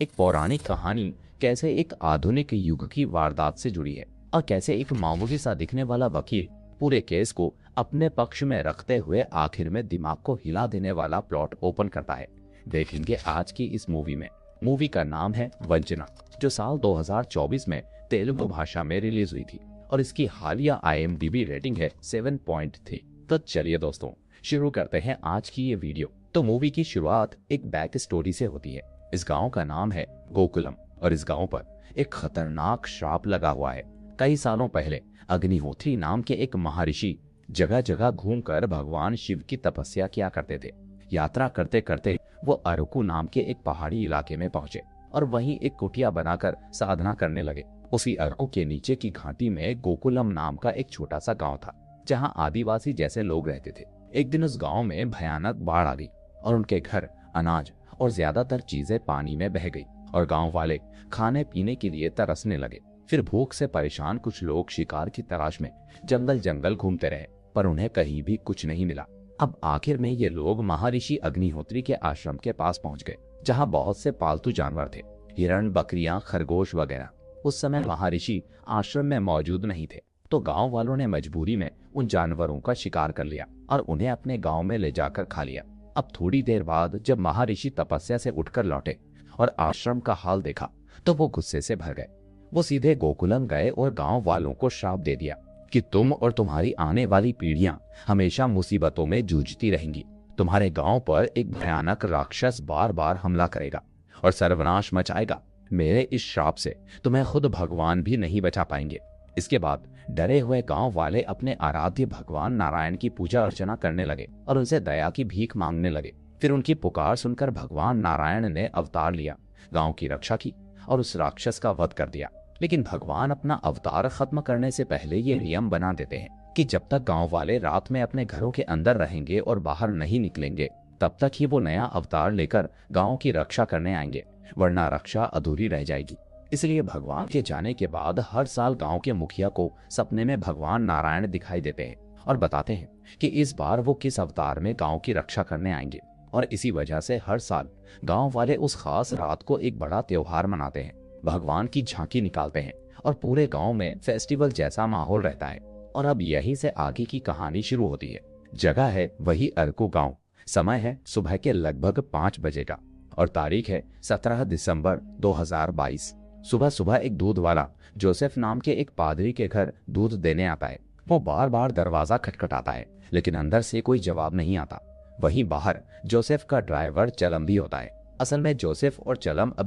एक पौराणिक कहानी कैसे एक आधुनिक युग की वारदात से जुड़ी है और कैसे एक मामूली सा दिखने वाला वकील पूरे केस को अपने पक्ष में रखते हुए आखिर में दिमाग को हिला देने वाला प्लॉट ओपन करता है। देखेंगे आज की इस मूवी में। मूवी का नाम है वंचना, जो साल 2024 में तेलुगु भाषा में रिलीज हुई थी और इसकी हालिया IMDb रेटिंग है 7.3। तो चलिए दोस्तों, शुरू करते हैं आज की ये वीडियो। तो मूवी की शुरुआत एक बैक स्टोरी से होती है। इस गांव का नाम है गोकुलम और इस गांव पर एक खतरनाक श्राप लगा हुआ है। कई सालों पहले अग्निहोत्री नाम के एक महर्षि जगह जगह घूमकर भगवान शिव की तपस्या किया करते थे। यात्रा करते करते वो अरकू नाम के एक पहाड़ी इलाके में पहुंचे और वहीं एक कुटिया बनाकर साधना करने लगे। उसी अरकू के नीचे की घाटी में गोकुलम नाम का एक छोटा सा गांव था, जहां आदिवासी जैसे लोग रहते थे। एक दिन उस गांव में भयानक बाढ़ आ गई और उनके घर, अनाज और ज्यादातर चीजें पानी में बह गई और गांव वाले खाने पीने के लिए तरसने लगे। फिर भूख से परेशान कुछ लोग शिकार की तलाश में जंगल जंगल घूमते रहे, पर उन्हें कहीं भी कुछ नहीं मिला। अब आखिर में ये लोग महर्षि अग्निहोत्री के आश्रम के पास पहुंच गए, जहां बहुत से पालतू जानवर थे, हिरण, बकरियां, खरगोश वगैरह। उस समय महर्षि आश्रम में मौजूद नहीं थे, तो गांव वालों ने मजबूरी में उन जानवरों का शिकार कर लिया और उन्हें अपने गांव में ले जाकर खा लिया। अब थोड़ी देर बाद जब महर्षि तपस्या से उठकर लौटे और आश्रम का हाल देखा तो वो गुस्से से भर गए। वो सीधे गोकुलम गए और गांव वालों को श्राप दे दिया कि तुम और तुम्हारी आने वाली पीढ़ियां हमेशा मुसीबतों में जूझती रहेंगी। तुम्हारे गांव पर एक भयानक राक्षस बार बार हमला करेगा और सर्वनाश मचाएगा। मेरे इस श्राप से तुम्हें खुद भगवान भी नहीं बचा पाएंगे। इसके बाद डरे हुए गांव वाले अपने आराध्य भगवान नारायण की पूजा अर्चना करने लगे और उनसे दया की भीख मांगने लगे। फिर उनकी पुकार सुनकर भगवान नारायण ने अवतार लिया, गांव की रक्षा की और उस राक्षस का वध कर दिया। लेकिन भगवान अपना अवतार खत्म करने से पहले ये नियम बना देते हैं कि जब तक गांव वाले रात में अपने घरों के अंदर रहेंगे और बाहर नहीं निकलेंगे, तब तक ही वो नया अवतार लेकर गांव की रक्षा करने आएंगे, वरना रक्षा अधूरी रह जाएगी। इसलिए भगवान के जाने के बाद हर साल गांव के मुखिया को सपने में भगवान नारायण दिखाई देते हैं और बताते हैं कि इस बार वो किस अवतार में गांव की रक्षा करने आएंगे। और इसी वजह से हर साल गांव वाले उस खास रात को एक बड़ा त्योहार मनाते हैं, भगवान की झांकी निकालते हैं और पूरे गांव में फेस्टिवल जैसा माहौल रहता है। और अब यहीं से आगे की कहानी शुरू होती है। जगह है वही अरकू गांव, समय है सुबह के लगभग 5 बजे का और तारीख है 17 दिसंबर 2022। सुबह सुबह एक दूध वाला जोसेफ नाम के एक पादरी के घर दूध देने आता है। वो बार बार दरवाजा खटखटाता है, लेकिन अंदर से कोई जवाब नहीं आता। वहीं बाहर जोसेफ का ड्राइवर चलम भी होता है। असल में जोसेफ और चलम अभी